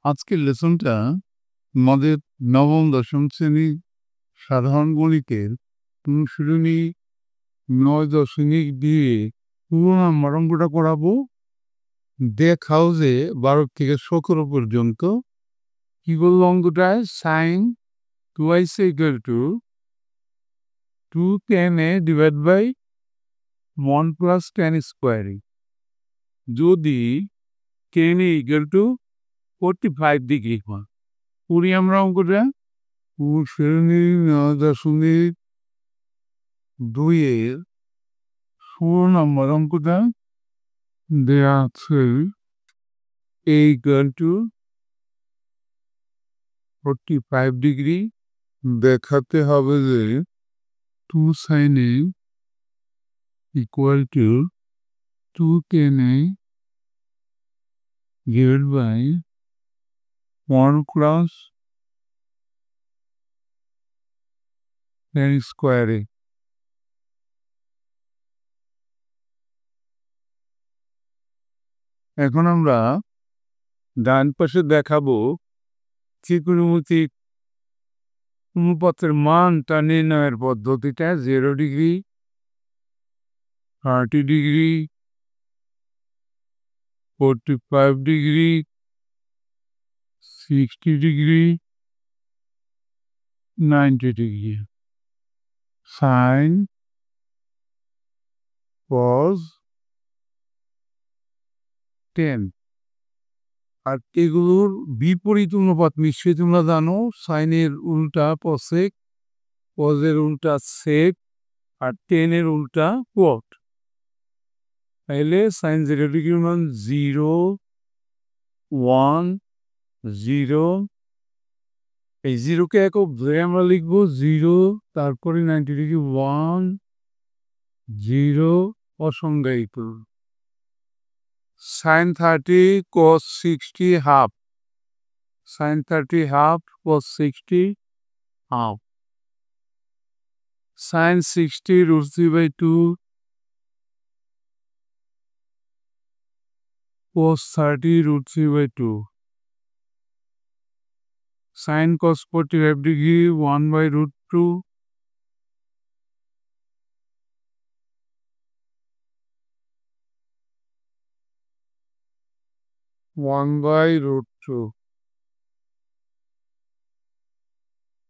আজকের লেসনটা আমাদের নবম দশম শ্রেণীর সাধারণ গণিতের অনুশীলনী 9.2 পুরো নাম্বার অঙ্কটা করাবো। দেখাও যে 12 থেকে 17 পর্যন্ত কি বললো অঙ্কটায়, sine 2i equal to 2tan a divide by 1 plus tan square যদি tan a equal to 45 degree হয়। করি আমরা অঙ্কটা। অনুশীলনী 9.2 16 নম্বর অঙ্কটা দেয়া আছে a ইকুয়াল টু 45 ডিগ্রি। দেখাতে হবে যে 2 sin a equal to 2 tan a divide by 1 plus tan square a। এখন আমরা ডান পাশে দেখাবো ত্রিকোণমিতিক অনুপাতের মানটা নির্ণয়ের পদ্ধতিটা 0 degree, 30 degree, 45 degree, 60 degree, 90 degree, sine, cos, tan. আর এগুলোর বিপরীত অনুপাত নিশ্চয়ই তোমরা জানো, সাইনের উল্টা কসেক, কজের উল্টা সেক, আর টেনের উল্টা কট। তাহলে সাইন 0 ডিগ্রির মান 0, 1, 0। এই 0কে একক ধরে আমরা লিখবো 0, তারপরে 90 ডিগ্রি 1, 0 অসংজ্ঞায়িত। Sine 30 cos 60 half, sine 30 half cos 60 half, sine 60 √3/2 cos 30 √3/2, sine cos 45 degree 1/√2,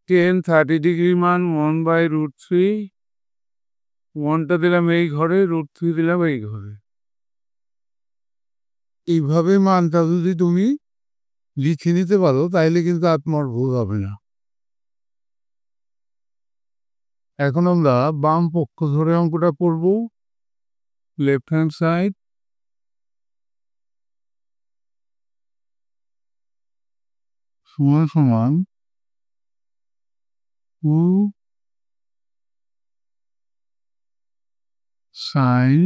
tan 30 degree মান 1/√3, 1টা দিলাম এই ঘরে, √3 দিলাম এই ঘরে। এইভাবে মানটা যদি তুমি লিখে নিতে পারো তাইলে কিন্তু আপনার ভুল হবে না। এখন আমরা বাম পক্ষ ধরে অঙ্কটা করব। লেফট হ্যান্ড সাইড সমান সমান 2 সাইন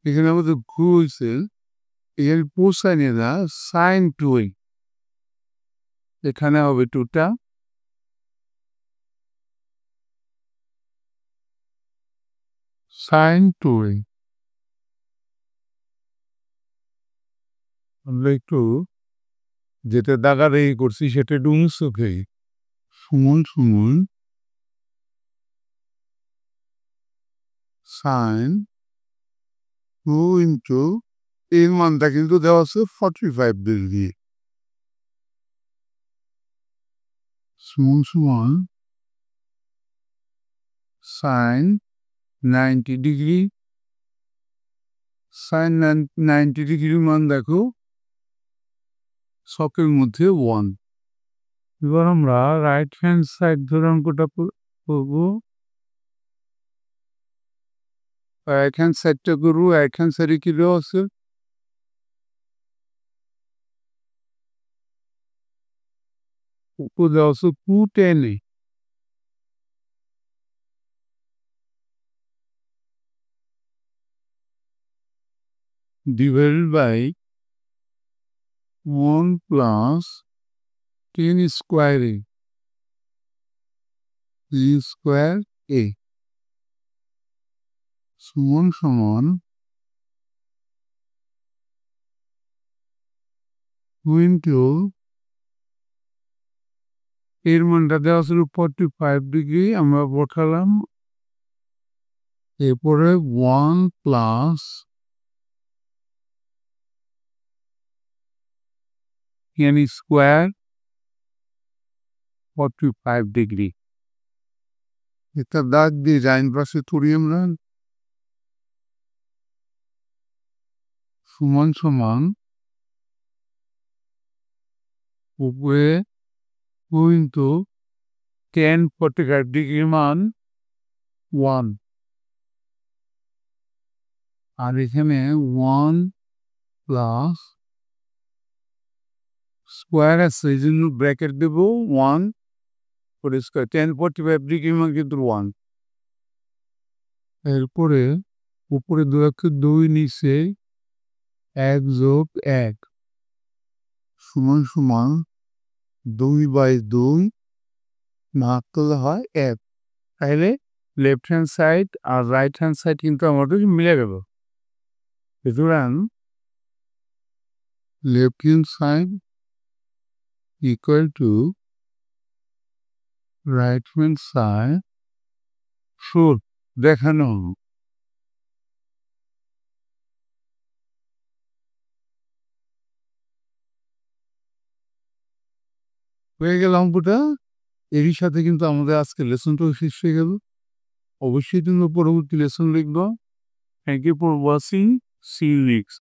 এখানে আমাদের ভুল হয়েছে, এখানে কোসাইনে না সাইন 2 এখানে হবে 2টা সাইন 2 আমরা একটু যেটা দাগাদাগি করছি সেটা ডুমস চোখে সমান সমান সাইন 2 ইন্টু এর মানটা কিন্তু দেওয়া আছে 45 ডিগ্রি সমান সমান সাইন 90 ডিগ্রি। সাইন 90 ডিগ্রির মান দেখো ছকের মধ্যে 1। এবার আমরা রাইট হ্যান্ড সাইড ধরে অঙ্কটা করবো। রাইট হ্যান্ড সাইডটা করবো। রাইট হ্যান্ড সাইডে কি দেওয়া আছে, উপর দেওয়া আছে 2tan a divided by 1 plus tan square a, tan square a সমান সমান ইন্টু এর মানটা দেওয়া ছিল 45 ডিগ্রি আমরা বসালাম এরপরে 1 প্লাস n স্কোয়ার 45 ডিগ্রি এটা দাগ দিয়ে ডাইন পাশে তুলি আমরা সমান সমান উপরে কিন্তু 10 45 ডিগ্রি মান 1 আর এখানে 1 প্লাস স্কোয়ার আছে এই জন্য ব্র্যাকেট দেব 1 করে স্কোয়ার 10 45 ডিগ্রি মান কিন্তু 1 এরপরে উপরে 2 নিচে 1 যোগ 1 সমান সমান 2/2 ভাগ করলে হয় 1 তাহলে লেফট হ্যান্ড সাইড আর রাইট হ্যান্ড সাইড কিন্তু আমাদের মিলে গেল সুতরাং left hand side equal to right hand side should দেখানো হয়ে গেল অঙ্কটা এরই সাথে কিন্তু আমাদের আজকে লেসনটাও শেষ হয়ে গেল অবশ্যই তুমি পরবর্তী লেসন লিখবো thank you for watching see you next